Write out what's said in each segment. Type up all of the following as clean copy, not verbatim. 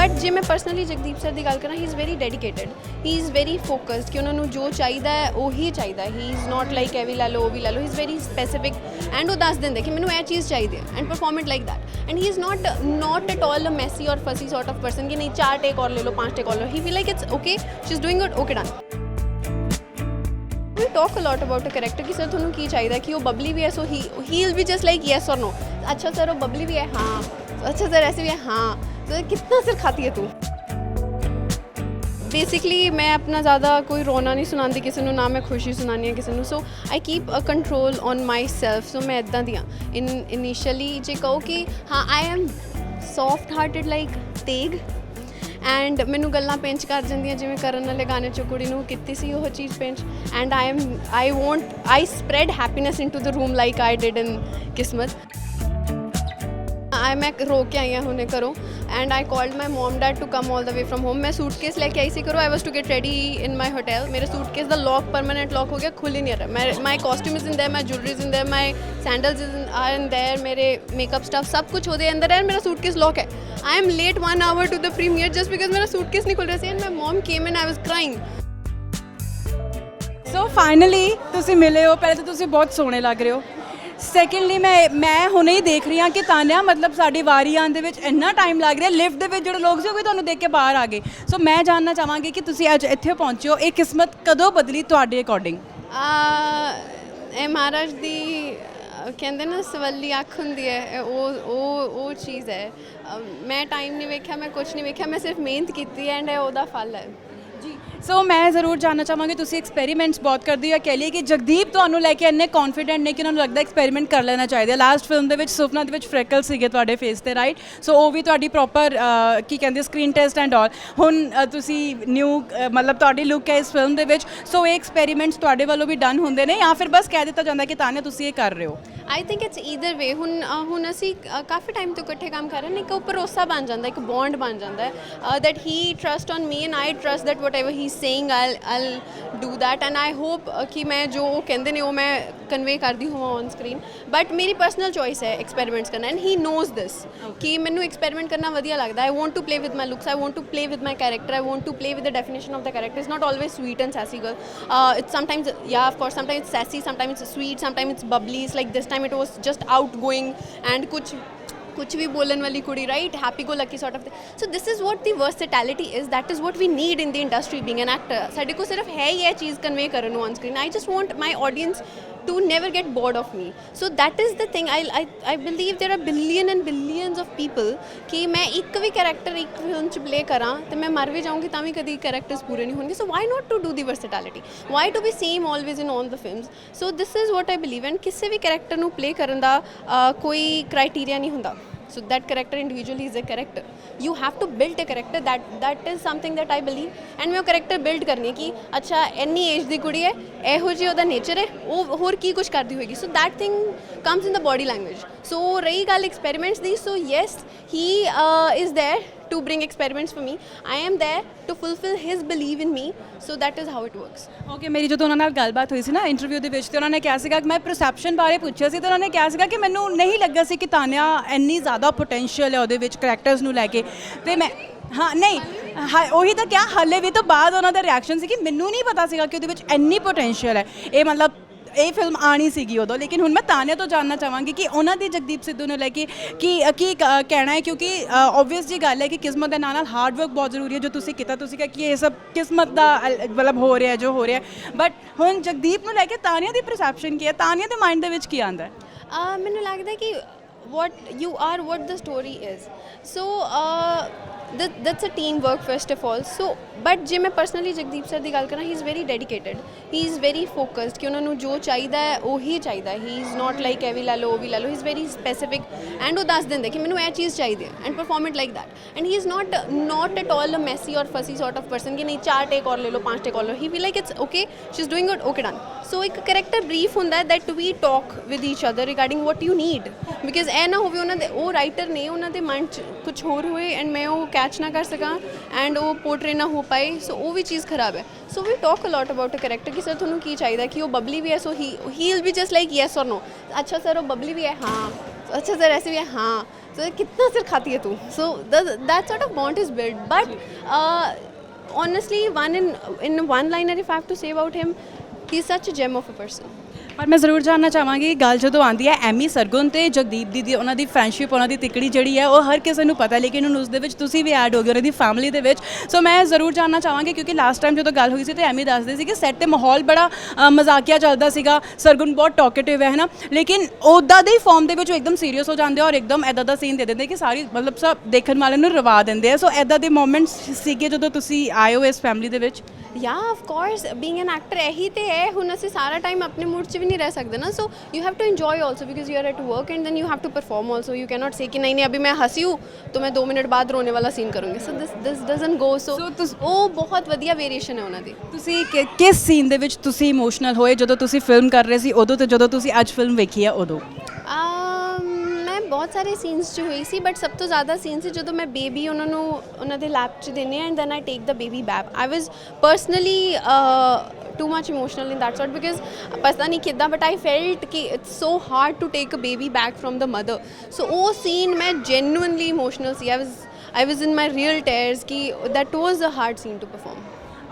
But जे मैं personally Jagdeep sir की गल करा he is very dedicated, he is very focused कि उन्होंने जो चाहिए उही चाहिए, ही इज़ नॉट लाइक ए भी लै लो वो भी लै लो, he is very specific and वो दस देंगे कि मैंने यह चीज़ चाहिए and perform it like that and he is not at all a messy और फसी सॉर्ट ऑफ पर्सन कि नहीं 4 टेक और ले लो 5 टेक और ले लो, he feel like it's okay, she is doing good, okay done. We talk a lot about a character कि sir थोनू की चाहिए कि वो बबली भी है, so he will be just like yes और नो, अच्छा सर वो बबली भी है हाँ, अच्छा सर ऐसे भी है हाँ, तो कितना सिर खाती है तू। बेसिकली मैं अपना ज़्यादा कोई रोना नहीं सुनाती किसी को, ना मैं खुशी सुनानी है किसी को, so I keep a control on my self. So मैं इदा दी इनिशियली जे कहो कि हाँ I am soft hearted like तेग एंड मैनू गल्लां पेंच कर जांदियां जिवें करन वाले गाने चो कुड़ी नूं कीती सी ओह चीज़ पेंच and I spread happiness into the room like I did in Kismat. मैं रो के आई हुणे घरों and I called my mom dad to come all the way from home. मैं सूटकेस लेके आई सी घरों, I was to get ready in my hotel, मेरे सूटकेस का लॉक परमानेंट लॉक हो गया, खुल ही नहीं रहा। My costume is in there, my jewellery is in there, my sandals are in there, मेरे मेकअप स्टफ सब कुछ होते अंदर है, मेरा सूटकेस लॉक है। I am late 1 hour to the premiere just because मेरा सूटकेस नहीं खुल रहा सी and my mom came and I was crying. So finally तुसी मिले हो, पहले तो तुसी बहुत सोहने लग रहे हो, सैकेंडली मैं हुणे ही देख रही हाँ कि तान्या मतलब साडी वारी आउण दे विच इन्ना टाइम लग रहा, लिफ्ट दे विच जिहड़े लोग सी वो भी तुहानूं देख के बाहर आ गए। सो मैं जानना चाहांगी कि तुसी अज इत्थे पहुंचे हो, ये किस्मत कदों बदली तुहाडे अकॉर्डिंग? ਇਹ ਮਹਾਰਾਜ ਦੀ ਕਹਿੰਦੇ ਨਾ ਸਵੱਲੀ ਅੱਖ ਹੁੰਦੀ ਹੈ, ਉਹ ਚੀਜ਼ ਹੈ। ਮੈਂ ਟਾਈਮ ਨਹੀਂ ਵੇਖਿਆ, ਮੈਂ ਕੁਝ ਨਹੀਂ ਵੇਖਿਆ, ਮੈਂ ਸਿਰਫ ਮਿਹਨਤ ਕੀਤੀ ਐਂਡ ਇਹ ਉਹਦਾ ਫਲ ਹੈ जी। सो मैं ज़रूर जानना चाहांगी तुसी एक्सपेरीमेंट्स बहुत करते हो, या कह लीए कि जगदीप तुहानूं लैके इन्ने कॉन्फिडेंट ने कि उन्होंने लगता एक्सपेरीमेंट कर लेना चाहिए। लास्ट फिल्म दे विच सुपना दे विच फ्रैकल सीगे तुहाडे फेस ते, राइट? सो वो भी तुहाडी प्रॉपर की कहंदे स्क्रीन टेस्ट एंड ऑल, हुण तुसी न्यू मतलब तुहाडी लुक है इस फिल्म दे विच, सो ये एक्सपेरीमेंट्स तुहाडे वालों भी डन होंदे ने या फिर बस कह दिता जांदा कि तान्या तुसी ये कर रहे हो? I think it's either way. ਹੁਣ ਅਸੀਂ ਕਾਫੀ ਟਾਈਮ ਤੋਂ ਇਕੱਠੇ ਕੰਮ ਕਰ ਰਹੇ ਨੇ, ਇੱਕ ਭਰੋਸਾ ਬਣ ਜਾਂਦਾ, ਇੱਕ ਬੌਂਡ ਬਣ ਜਾਂਦਾ ਹੈ that he trust on me and I trust that what ever he is saying I'll do that and I hope ਕਿ ਮੈਂ ਜੋ ਉਹ ਕਹਿੰਦੇ ਨੇ ਉਹ ਮੈਂ ਕਨਵੇ ਕਰਦੀ ਹੋਵਾਂ ਔਨ ਸਕਰੀਨ। ਬਟ ਮੇਰੀ ਪਰਸਨਲ ਚੋਇਸ ਹੈ ਐਕਸਪੈਰੀਮੈਂਟਸ ਕਰਨਾ ਐਂਡ ਹੀ ਨੋਜ਼ ਦਿਸ ਕਿ ਮੈਨੂੰ ਐਕਸਪੈਰੀਮੈਂਟ ਕਰਨਾ ਵਧੀਆ ਲੱਗਦਾ। I want to play with my looks, I want to play with my character, I want to play with the definition of the character. It's not always sweet and sassy girl, it's sometimes yeah of course sometimes it's sassy, sometimes it's sweet, sometimes it's bubbly, it's like this time it was just outgoing and कुछ भी बोलन वाली कुड़ी, right? Happy go lucky sort of. So this is what the versatility is, that is what we need in the industry being an actor. साडे को सिर्फ है ही यह चीज़ कन्वे करन on screen. I just want my audience to never get bored of me, so that is the thing. I believe there are billion and billions of people कि मैं एक भी कैरेक्टर एक फिल्म च प्ले करा तो मैं मर भी जाऊँगी तां भी कभी कैरेक्टर्स पूरे नहीं होंगे। so why not to do the versatility, why to be same always in all the films? so this is what I believe and किसी भी कैरेक्टर नूं प्ले करन दा कोई क्राइटेरिया नहीं हुंदा। so that character individually is a character, you have to build a character, that is something that I believe and मैं वो character build करनी है कि अच्छा इन्नी एज दी कुड़ी है, ਇਹੋ ਜਿਹੀ ਉਹਦਾ नेचर है, वो होर की कुछ करती होगी। so that thing comes in the body language। so रही गल experiments the, so yes he is there to bring experiments for me, I am there to fulfill his belief in me, so that is how it works। Okay, ਮੇਰੀ ਜਦੋਂ ਉਹਨਾਂ ਨਾਲ ਗੱਲਬਾਤ ਹੋਈ ਸੀ ਨਾ interview ਦੇ ਵਿੱਚ, ਤੇ ਉਹਨਾਂ ਨੇ ਕਿਹਾ ਸੀਗਾ ਕਿ ਮੈਂ ਪਰਸੈਪਸ਼ਨ ਬਾਰੇ ਪੁੱਛਿਆ ਸੀ, ਤੇ ਉਹਨਾਂ ਨੇ ਕਿਹਾ ਸੀਗਾ ਕਿ ਮੈਨੂੰ ਨਹੀਂ ਲੱਗਾ ਸੀ ਕਿ ਤਾਨਿਆ ਇੰਨੀ ਜ਼ਿਆਦਾ ਪੋਟੈਂਸ਼ੀਅਲ ਹੈ ਉਹਦੇ ਵਿੱਚ ਕਰੈਕਟਰਸ ਨੂੰ ਲੈ ਕੇ। ਤੇ ਮੈਂ ਹਾਂ ਨਹੀਂ ਉਹੀ ਤਾਂ ਕਿਹਾ, ਹਾਲੇ ਵੀ ਤੋਂ ਬਾਅਦ ਉਹਨਾਂ ਦਾ ਰਿਐਕਸ਼ਨ ਸੀ ਕਿ ਮੈਨੂੰ ਨਹੀਂ ਪਤਾ ਸੀਗਾ ਕਿ ਉਹਦੇ ਵਿੱਚ ਇੰਨੀ ਪੋਟੈਂਸ਼ੀਅਲ ਹੈ। ਇਹ ਮਤਲਬ ਇਹ ਫਿਲਮ ਆਣੀ ਸੀਗੀ ਉਦੋਂ, ਲੇਕਿਨ ਹੁਣ ਮੈਂ ਤਾਨਿਆ ਤੋਂ ਜਾਣਨਾ ਚਾਹਾਂਗੀ ਕਿ ਉਹਨਾਂ ਦੀ ਜਗਦੀਪ ਸਿੱਧੂ ਨੂੰ ਲੈ ਕੇ ਕੀ ਕਹਿਣਾ ਹੈ, ਕਿਉਂਕਿ ਓਬਵੀਅਸ ਜੀ ਗੱਲ ਹੈ ਕਿ ਕਿਸਮਤ ਦੇ ਨਾਲ ਨਾਲ ਹਾਰਡ ਵਰਕ ਬਹੁਤ ਜ਼ਰੂਰੀ ਹੈ। ਜੋ ਤੁਸੀਂ ਕੀਤਾ, ਤੁਸੀਂ ਕਿਹਾ ਕਿ ਇਹ ਸਭ ਕਿਸਮਤ ਦਾ ਮਤਲਬ ਹੋ ਰਿਹਾ ਜੋ ਹੋ ਰਿਹਾ, ਬਟ ਹੁਣ ਜਗਦੀਪ ਨੂੰ ਲੈ ਕੇ ਤਾਨਿਆ ਦੀ ਪਰਸੈਪਸ਼ਨ ਕੀ ਹੈ, ਤਾਨਿਆ ਦੇ ਮਾਈਂਡ ਦੇ ਵਿੱਚ ਕੀ ਆਉਂਦਾ ਹੈ? ਮੈਨੂੰ ਲੱਗਦਾ ਕਿ what you are, what the story is, so that's a team work first of all। so but ਜੇ ਮੈਂ ਪਰਸਨਲੀ ਜਗਦੀਪ ਸਰ ਦੀ ਗੱਲ ਕਰਾਂ, ਹੀ is very dedicated, he is very focused ਕਿ ਉਹਨਾਂ ਨੂੰ ਜੋ ਚਾਹੀਦਾ ਹੈ ਉਹੀ ਚਾਹੀਦਾ, ਹੀ ਇਜ਼ ਨॉट ਲਾਈਕ ਇਹ ਵੀ ਲੈ ਲਓ ਉਹ ਵੀ ਲੈ ਲਓ, he is very specific and ਉਹ ਦੱਸ ਦਿੰਦੇ ਕਿ ਮੈਨੂੰ ਇਹ ਚੀਜ਼ ਚਾਹੀਦੀ ਹੈ and perform it like that and he is not at all a messy और फसी सॉर्ट ऑफ पर्सन कि नहीं 4 टेक और ले लो 5 टेक और लो, he feel like it's okay, she is doing good, okay done. So एक character brief ਹੁੰਦਾ ਹੈ that we talk with each other regarding what you need, because ਇਹ ਨਾ ਹੋਵੇ ਉਹਨਾਂ ਦੇ ਉਹ ਰਾਈਟਰ ਨੇ ਉਹਨਾਂ ਦੇ ਮਾਈਂਡ 'ਚ ਕੁਛ ਹੋਰ ਹੋਏ ਐਂਡ ਮੈਂ ਉਹ ਕੈਚ ਨਾ ਕਰ ਸਕਾਂ ਐਂਡ ਉਹ ਪੋਰਟਰੇ ਨਾ ਹੋ ਪਾਏ, ਸੋ ਉਹ ਵੀ ਚੀਜ਼ ਖਰਾਬ ਹੈ। So we talk a lot about a character ਕਿ ਸਰ ਤੁਹਾਨੂੰ ਕੀ ਚਾਹੀਦਾ, ਕਿ ਉਹ ਬਬਲੀ ਵੀ ਹੈ, so he will be just like yes or no, अच्छा सर वो बबली भी है हाँ, अच्छा सर ऐसे भी है हाँ, So कितना सिर खाती है तू? So that sort of bond is built. But honestly, in one liner, if I have to say about him, he's such a gem of a person. ਪਰ ਮੈਂ ਜ਼ਰੂਰ ਜਾਣਨਾ ਚਾਹਾਂਗੀ ਗੱਲ ਜਦੋਂ ਆਉਂਦੀ ਹੈ ਐਮੀ ਸਰਗੁਣ ਤੇ ਜਗਦੀਪ ਦੀ ਉਹਨਾਂ ਦੀ ਫਰੈਂਡਸ਼ਿਪ ਉਹਨਾਂ ਦੀ ਤਿਕੜੀ ਜਿਹੜੀ ਹੈ ਉਹ ਹਰ ਕਿਸੇ ਨੂੰ ਪਤਾ, ਲੇਕਿਨ ਹੁਣ ਉਸ ਦੇ ਵਿੱਚ ਤੁਸੀਂ ਵੀ ਐਡ ਹੋ ਗਏ ਉਹਨਾਂ ਦੀ ਫੈਮਿਲੀ ਦੇ ਵਿੱਚ। ਸੋ ਮੈਂ ਜ਼ਰੂਰ ਜਾਣਨਾ ਚਾਹਾਂਗੀ ਕਿਉਂਕਿ ਲਾਸਟ ਟਾਈਮ ਜਦੋਂ ਗੱਲ ਹੋਈ ਸੀ ਤੇ ਐਮੀ ਦੱਸਦੇ ਸੀ ਕਿ ਸੈੱਟ ਤੇ ਮਾਹੌਲ ਬੜਾ ਮਜ਼ਾਕੀਆ ਚੱਲਦਾ ਸੀਗਾ, ਸਰਗੁਣ ਬਹੁਤ ਟਾਕੇਟਿਵ ਹੈ ਨਾ, ਲੇਕਿਨ ਉੱਦਾਂ ਦੇ ਹੀ ਫਾਰਮ ਦੇ ਵਿੱਚ ਉਹ ਇੱਕਦਮ ਸੀਰੀਅਸ ਹੋ ਜਾਂਦੇ ਔਰ ਇੱਕਦਮ ਇੱਦਾਂ ਦਾ ਸੀਨ ਦੇ ਦਿੰਦੇ ਕਿ ਸਾਰੀ ਮਤਲਬ ਸਭ ਦੇਖਣ ਵਾਲਿਆਂ ਨੂੰ ਰਵਾ ਦਿੰਦੇ ਆ। ਸੋ ਇੱਦਾਂ ਦੇ ਮੋਮੈਂਟਸ ਸੀਗੇ ਜਦੋਂ ਤੁਸੀਂ ਆਏ ਹੋ ਇਸ ਫੈਮਿਲੀ ਦੇ ਵਿੱਚ? Yeah, of course, being an actor ਇਹੀ ਤੇ ਹੈ, ਹੁਣ ਅਸੀਂ ਸਾਰਾ ਟਾਈਮ ਆਪਣੇ ਮੂਡ 'ਚ ਵੀ ਨਹੀਂ ਰਹਿ ਸਕਦੇ ਨਾ, ਸੋ you have to enjoy also because you are at work and then you have to perform also. You cannot say कि नहीं नहीं अभी मैं हंसी हूँ तो मैं 2 मिनट बाद रोने वाला सीन करूँगी, so this doesn't go. So ਉਹ ਬਹੁਤ ਵਧੀਆ ਵੇਰੀਏਸ਼ਨ ਹੈ ਉਹਨਾਂ ਦੀ। ਤੁਸੀਂ ਕਿਸ ਸੀਨ ਦੇ ਵਿੱਚ ਤੁਸੀਂ ਇਮੋਸ਼ਨਲ ਹੋਏ ਜਦੋਂ ਤੁਸੀਂ ਫਿਲਮ ਕਰ ਰਹੇ ਸੀ ਉਦੋਂ ਤੇ ਜਦੋਂ ਤੁਸੀਂ ਅੱਜ ਫਿਲਮ ਵੇਖੀ ਆ ਉਦੋਂ? ਮੈਂ ਬਹੁਤ ਸਾਰੇ ਸੀਨਸ 'ਚ ਹੋਈ ਸੀ, ਬਟ ਸਭ ਤੋਂ ਜ਼ਿਆਦਾ ਸੀਨ ਸੀ ਜਦੋਂ ਮੈਂ ਬੇਬੀ ਉਹਨਾਂ ਨੂੰ ਉਹਨਾਂ ਦੇ ਲੈਪ 'ਚ ਦਿੰਦੇ and then I take the baby back. I was personally too much emotional in that sort because ਪਤਾ ਨਹੀਂ ਕਿੱਦਾਂ but I felt ਕਿ it's so hard to take a baby back from the mother. So ਉਹ scene ਮੈਂ genuinely emotional C. I was in my real tears ਕਿ that was a hard scene to perform.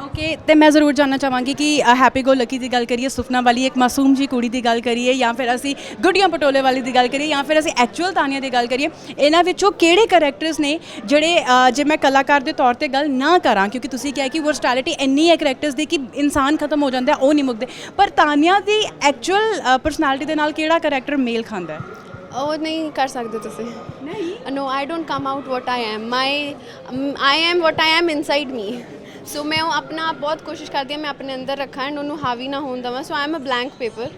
Okay, ਤੇ ਮੈਂ ਜ਼ਰੂਰ ਜਾਣਨਾ ਚਾਹਾਂਗੀ ਕਿ ਹੈਪੀ ਗੋ Lucky ਦੀ ਗੱਲ ਕਰੀਏ, ਸੁਫਨਾ ਵਾਲੀ ਇੱਕ ਮਾਸੂਮ ਜੀ ਕੁੜੀ ਦੀ ਗੱਲ ਕਰੀਏ, ਜਾਂ ਫਿਰ ਅਸੀਂ ਗੁੱਡੀਆਂ ਪਟੋਲੇ ਵਾਲੀ ਦੀ ਗੱਲ ਕਰੀਏ, ਜਾਂ ਫਿਰ ਅਸੀਂ ਐਕਚੁਅਲ ਤਾਨੀਆ ਦੀ ਗੱਲ ਕਰੀਏ, ਇਹਨਾਂ ਵਿੱਚੋਂ ਕਿਹੜੇ ਕਰੈਕਟਰਸ ਨੇ ਜਿਹੜੇ ਜੇ ਮੈਂ ਕਲਾਕਾਰ ਦੇ ਤੌਰ 'ਤੇ ਗੱਲ ਨਾ ਕਰਾਂ ਕਿਉਂਕਿ ਤੁਸੀਂ ਕਿਹਾ ਕਿ ਵਰਸਟੈਲਿਟੀ ਇੰਨੀ ਹੈ ਕਰੈਕਟਰਸ ਦੀ ਕਿ ਇਨਸਾਨ ਖਤਮ ਹੋ ਜਾਂਦਾ ਉਹ ਨਹੀਂ ਮੁੱਕਦੇ, ਪਰ ਤਾਨੀਆ ਦੀ ਐਕਚੁਅਲ ਪਰਸਨੈਲਿਟੀ ਦੇ ਨਾਲ ਕਿਹੜਾ ਕਰੈਕਟਰ ਮੇਲ ਖਾਂਦਾ ਹੈ? ਉਹ ਨਹੀਂ ਕਰ ਸਕਦੇ ਤੁਸੀਂ। ਨਹੀਂ, no I don't come out what I am, I am what I am inside me. So ਮੈਂ ਉਹ ਆਪਣਾ ਆਪ ਬਹੁਤ ਕੋਸ਼ਿਸ਼ ਕਰਦੀ ਹਾਂ ਮੈਂ ਆਪਣੇ ਅੰਦਰ ਰੱਖਾਂ ਐਂਡ ਉਹਨੂੰ ਹਾਵੀ ਨਾ ਹੋਣ ਦੇਵਾਂ। So I am a blank paper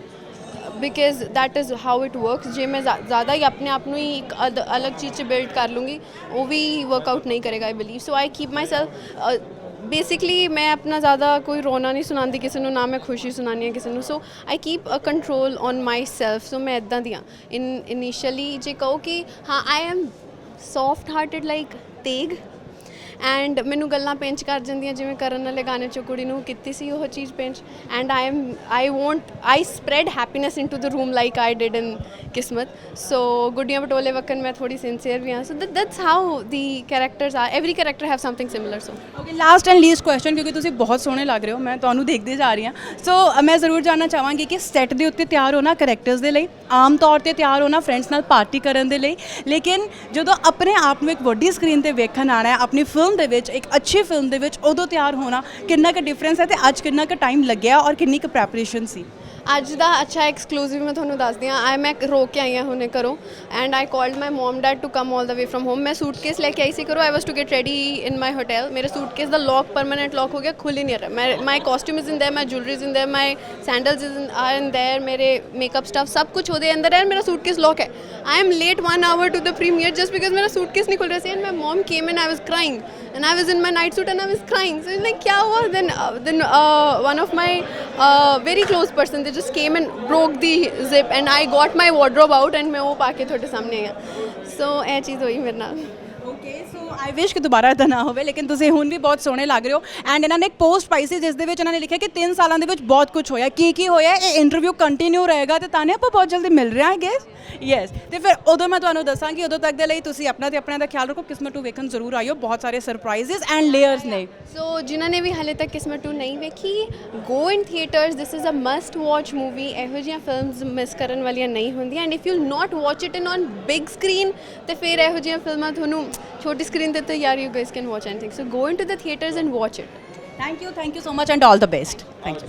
because that is how it works. ਜੇ ਮੈਂ ਜ਼ਿਆਦਾ ਹੀ ਆਪਣੇ ਆਪ ਨੂੰ ਹੀ ਇੱਕ ਅਲੱਗ ਚੀਜ਼ 'ਚ ਬਿਲਡ ਕਰ ਲੂੰਗੀ ਉਹ ਵੀ ਵਰਕਆਊਟ ਨਹੀਂ ਕਰੇਗਾ I believe. So I keep myself basically ਮੈਂ ਆਪਣਾ ਜ਼ਿਆਦਾ ਕੋਈ ਰੋਣਾ ਨਹੀਂ ਸੁਣਾਉਂਦੀ ਕਿਸੇ ਨੂੰ, ਨਾ ਮੈਂ ਖੁਸ਼ੀ ਸੁਣਾਉਂਦੀ ਹਾਂ ਕਿਸੇ ਨੂੰ। So I keep a control on myself. So ਮੈਂ ਇੱਦਾਂ ਦੀ ਹਾਂ ਇਨੀਸ਼ੀਅਲੀ ਜੇ ਕਹੋ ਕਿ ਹਾਂ I am soft hearted like Teg and ਮੈਨੂੰ ਗੱਲਾਂ ਪੇਂਚ ਕਰ ਜਾਂਦੀਆਂ ਜਿਵੇਂ ਕਰਨ ਵਾਲੇ ਗਾਣੇ 'ਚ ਕੁੜੀ ਨੂੰ ਕੀਤੀ ਸੀ ਉਹ ਚੀਜ਼ ਪੇਂਚ and I spread happiness into the room like I did in Kismat. So ਗੁੱਡੀਆਂ ਪਟੋਲੇ ਵਕਨ ਮੈਂ ਥੋੜੀ ਸਿੰਸੀਅਰ ਵੀ ਹਾਂ। So that's how the characters are, every character have something similar. So okay, last and least question ਕਿਉਂਕਿ ਤੁਸੀਂ ਬਹੁਤ ਸੋਹਣੇ ਲੱਗ ਰਹੇ ਹੋ, ਮੈਂ ਤੁਹਾਨੂੰ ਦੇਖਦੇ ਜਾ ਰਹੀ ਹਾਂ। ਸੋ ਮੈਂ ਜ਼ਰੂਰ ਜਾਣਨਾ ਚਾਹਾਂਗੀ ਕਿ ਸੈੱਟ ਦੇ ਉੱਤੇ ਤਿਆਰ ਹੋਣਾ ਕਰੈਕਟਰਸ ਦੇ ਲਈ, ਆਮ ਤੌਰ 'ਤੇ ਤਿਆਰ ਹੋਣਾ ਫਰੈਂਡਸ ਨਾਲ ਪਾਰਟੀ ਕਰਨ ਦੇ ਲਈ, ਲੇਕਿਨ ਜਦੋਂ ਆਪਣੇ ਆਪ ਨੂੰ ਇੱਕ ਵੱਡੀ ਸਕਰੀਨ 'ਤੇ ਵੇਖਣ ਆਉਣਾ ਹੈ ਆਪਣੀ ਫਿਲਮ ਦੇ ਵਿੱਚ, ਇੱਕ ਅੱਛੀ ਫਿਲਮ ਦੇ ਵਿੱਚ, ਉਦੋਂ ਤਿਆਰ ਹੋਣਾ ਕਿੰਨਾ ਕੁ ਡਿਫਰੈਂਸ ਹੈ ਤੇ ਅੱਜ ਕਿੰਨਾ ਕੁ ਟਾਈਮ ਲੱਗਿਆ ਔਰ ਕਿੰਨੀ ਕੁ ਪ੍ਰੈਪਰੇਸ਼ਨ ਸੀ? ਅੱਜ ਦਾ ਅੱਛਾ ਐਕਸਕਲੂਸਿਵ ਮੈਂ ਤੁਹਾਨੂੰ ਦੱਸਦੀ ਹਾਂ। ਮੈਂ ਰੋ ਕੇ ਆਈ ਹਾਂ ਹੁਣੇ ਘਰੋਂ and I called my mom dad to come all the way from home. ਮੈਂ ਸੂਟਕੇਸ ਲੈ ਕੇ ਆਈ ਸੀ ਘਰੋਂ। I was to get ready in my hotel. ਮੇਰੇ ਸੂਟਕੇਸ ਦਾ ਲੌਕ ਪਰਮਾਨੈਂਟ ਲੌਕ ਹੋ ਗਿਆ, ਖੁੱਲ ਹੀ ਨਹੀਂ ਰਿਹਾ। My costume is in there, my jewellery is in there, my sandals are in there, ਮੇਰੇ ਮੇਕਅਪ ਸਟਫ ਸਭ ਕੁਝ ਉਹਦੇ ਅੰਦਰ ਹੈ। ਮੇਰਾ ਸੂਟਕੇਸ ਲੌਕ ਹੈ। I am late 1 hour to the premiere just because ਮੇਰਾ ਸੂਟਕੇਸ ਨਹੀਂ ਖੁੱਲ ਰਿਹਾ ਸੀ and my mom came and I was crying and I was in my night suit and I was crying. So like kya hua? Then one of my very close person, they just came and broke the zip and I got my wardrobe out and मैं वो पा के थोड़े सामने आया. So ਇਹ ਚੀਜ਼ ਹੋਈ ਮੇਰੇ ਨਾਲ। ਓਕੇ, ਸੋ ਆਈ ਵਿਸ਼ ਕਿ ਦੁਬਾਰਾ ਇੱਦਾਂ ਨਾ ਹੋਵੇ, ਲੇਕਿਨ ਤੁਸੀਂ ਹੁਣ ਵੀ ਬਹੁਤ ਸੋਹਣੇ ਲੱਗ ਰਹੇ ਹੋ। ਐਂਡ ਇਹਨਾਂ ਨੇ ਇੱਕ ਪੋਸਟ ਪਾਈ ਸੀ ਜਿਸ ਦੇ ਵਿੱਚ ਇਹਨਾਂ ਨੇ ਲਿਖਿਆ ਕਿ 3 ਸਾਲਾਂ ਦੇ ਵਿੱਚ ਬਹੁਤ ਕੁਝ ਹੋਇਆ। ਕੀ ਹੋਇਆ? ਇਹ ਇੰਟਰਵਿਊ ਕੰਟੀਨਿਊ ਰਹੇਗਾ ਤੇ ਤਾਨੇ ਆਪਾਂ ਬਹੁਤ ਜਲਦੀ ਮਿਲ ਰਹੇ ਹਾਂ ਆਈ ਗੈਸ। ਯੈਸ, ਤੇ ਫਿਰ ਉਦੋਂ ਮੈਂ ਤੁਹਾਨੂੰ ਦੱਸਾਂਗੀ, ਉਦੋਂ ਤੱਕ ਦੇ ਲਈ ਤੁਸੀਂ ਆਪਣਾ ਤੇ ਆਪਣਿਆਂ ਦਾ ਖਿਆਲ ਰੱਖੋ। ਕਿਸਮਤ 2 ਵੇਖਣ ਜ਼ਰੂਰ ਆਇਓ, ਬਹੁਤ ਸਾਰੇ ਸਰਪ੍ਰਾਈਜ਼ਸ ਐਂਡ ਲੇਅਰਸ ਨੇ। ਸੋ ਜਿਨ੍ਹਾਂ ਨੇ ਵੀ ਹਾਲੇ ਤੱਕ ਕਿਸਮਤ 2 ਨਹੀਂ ਵੇਖੀ, go in theatres. This is a must watch movie. ਇਹੋ ਜਿਹੀਆਂ ਫਿਲਮਸ ਮਿਸ ਕਰਨ ਵਾਲੀਆਂ ਨਹੀਂ ਹੁੰਦੀਆਂ and if you not watch it in on big screen ਤੇ ਫਿਰ ਇਹੋ ਜਿਹੀਆਂ ਫਿਲਮਾਂ ਤੁਹਾਨੂੰ ਛੋਟੀ ਸਕਰੀਨ ਤੇ ਤਾਂ ਯਾਰ you guys can watch anything. So go into the theatres and watch it. Thank you so much and all the best. Thank you.